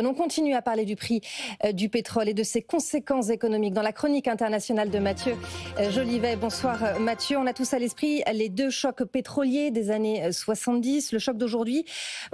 On continue à parler du prix du pétrole et de ses conséquences économiques dans la chronique internationale de Mathieu Jolivet. Bonsoir Mathieu. On a tous à l'esprit les deux chocs pétroliers des années 70. Le choc d'aujourd'hui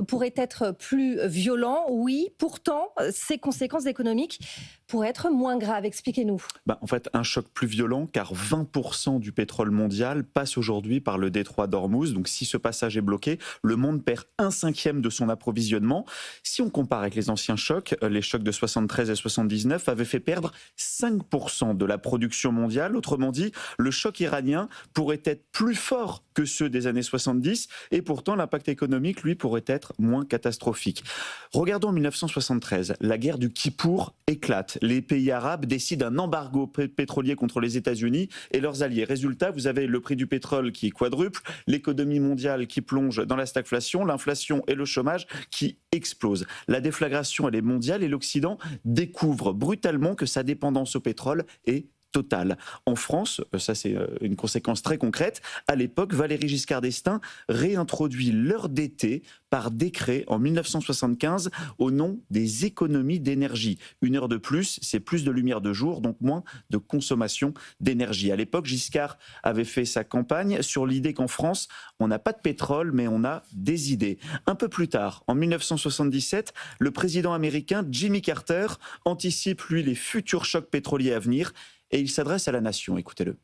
pourrait être plus violent, oui. Pourtant, ses conséquences économiques pourraient être moins graves. Expliquez-nous. En fait, un choc plus violent car 20% du pétrole mondial passe aujourd'hui par le détroit d'Ormuz. Donc si ce passage est bloqué, le monde perd 1/5 de son approvisionnement. Si on compare avec les anciens chocs, les chocs de 73 et 79 avaient fait perdre 5% de la production mondiale. Autrement dit, le choc iranien pourrait être plus fort que ceux des années 70 et pourtant l'impact économique, lui, pourrait être moins catastrophique. Regardons en 1973, la guerre du Kippour éclate. Les pays arabes décident un embargo pétrolier contre les États-Unis et leurs alliés. Résultat, vous avez le prix du pétrole qui quadruple, l'économie mondiale qui plonge dans la stagflation, l'inflation et le chômage qui explosent. La déflagration, elle est mondiale et l'Occident découvre brutalement que sa dépendance au pétrole est totale. En France, ça c'est une conséquence très concrète, à l'époque, Valéry Giscard d'Estaing réintroduit l'heure d'été par décret en 1975 au nom des économies d'énergie. Une heure de plus, c'est plus de lumière de jour, donc moins de consommation d'énergie. À l'époque, Giscard avait fait sa campagne sur l'idée qu'en France, on n'a pas de pétrole, mais on a des idées. Un peu plus tard, en 1977, le président américain Jimmy Carter anticipe, lui, les futurs chocs pétroliers à venir et il s'adresse à la nation. Écoutez-le.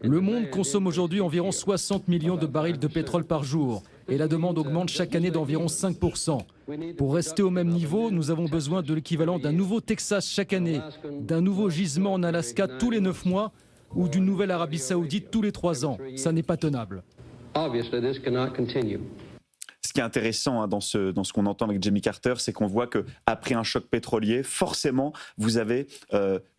Le monde consomme aujourd'hui environ 60 millions de barils de pétrole par jour et la demande augmente chaque année d'environ 5%. Pour rester au même niveau, nous avons besoin de l'équivalent d'un nouveau Texas chaque année, d'un nouveau gisement en Alaska tous les 9 mois ou d'une nouvelle Arabie Saoudite tous les 3 ans. Ça n'est pas tenable. Ce qui est intéressant dans ce qu'on entend avec Jimmy Carter, c'est qu'on voit qu'après un choc pétrolier, forcément, vous avez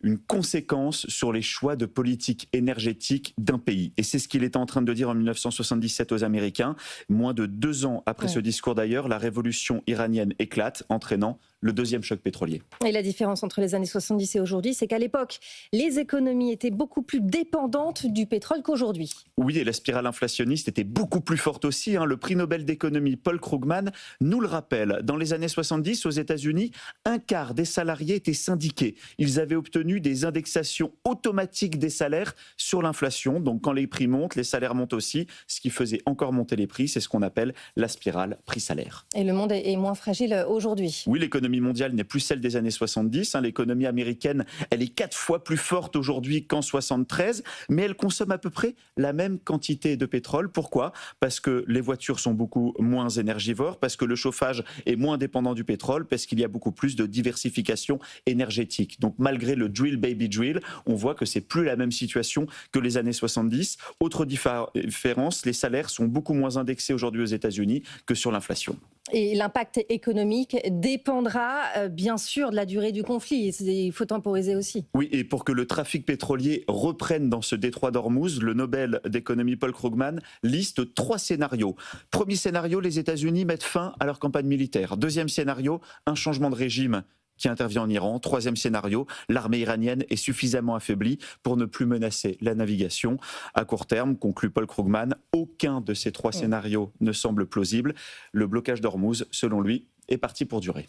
une conséquence sur les choix de politique énergétique d'un pays. Et c'est ce qu'il était en train de dire en 1977 aux Américains. Moins de 2 ans après ce discours d'ailleurs, la révolution iranienne éclate, entraînant le deuxième choc pétrolier. Et la différence entre les années 70 et aujourd'hui, c'est qu'à l'époque, les économies étaient beaucoup plus dépendantes du pétrole qu'aujourd'hui. Oui, et la spirale inflationniste était beaucoup plus forte aussi. Le prix Nobel d'économie Paul Krugman nous le rappelle. Dans les années 70, aux États-Unis, un quart des salariés étaient syndiqués. Ils avaient obtenu des indexations automatiques des salaires sur l'inflation. Donc quand les prix montent, les salaires montent aussi, ce qui faisait encore monter les prix. C'est ce qu'on appelle la spirale prix-salaire. Et le monde est moins fragile aujourd'hui. Oui, l'économie mondiale n'est plus celle des années 70. L'économie américaine, elle est 4 fois plus forte aujourd'hui qu'en 73, mais elle consomme à peu près la même quantité de pétrole. Pourquoi ? Parce que les voitures sont beaucoup moins énergivores, parce que le chauffage est moins dépendant du pétrole, parce qu'il y a beaucoup plus de diversification énergétique. Donc malgré le drill baby drill, on voit que c'est plus la même situation que les années 70. Autre différence, les salaires sont beaucoup moins indexés aujourd'hui aux États-Unis que sur l'inflation. Et l'impact économique dépendra bien sûr de la durée du conflit. Il faut temporiser aussi. Oui, et pour que le trafic pétrolier reprenne dans ce détroit d'Ormuz, le Nobel d'économie Paul Krugman liste 3 scénarios. Premier scénario, les États-Unis mettent fin à leur campagne militaire. Deuxième scénario, un changement de régime qui intervient en Iran. Troisième scénario, l'armée iranienne est suffisamment affaiblie pour ne plus menacer la navigation. À court terme, conclut Paul Krugman, aucun de ces 3 scénarios ne semble plausible. Le blocage d'Ormuz, selon lui, est parti pour durer.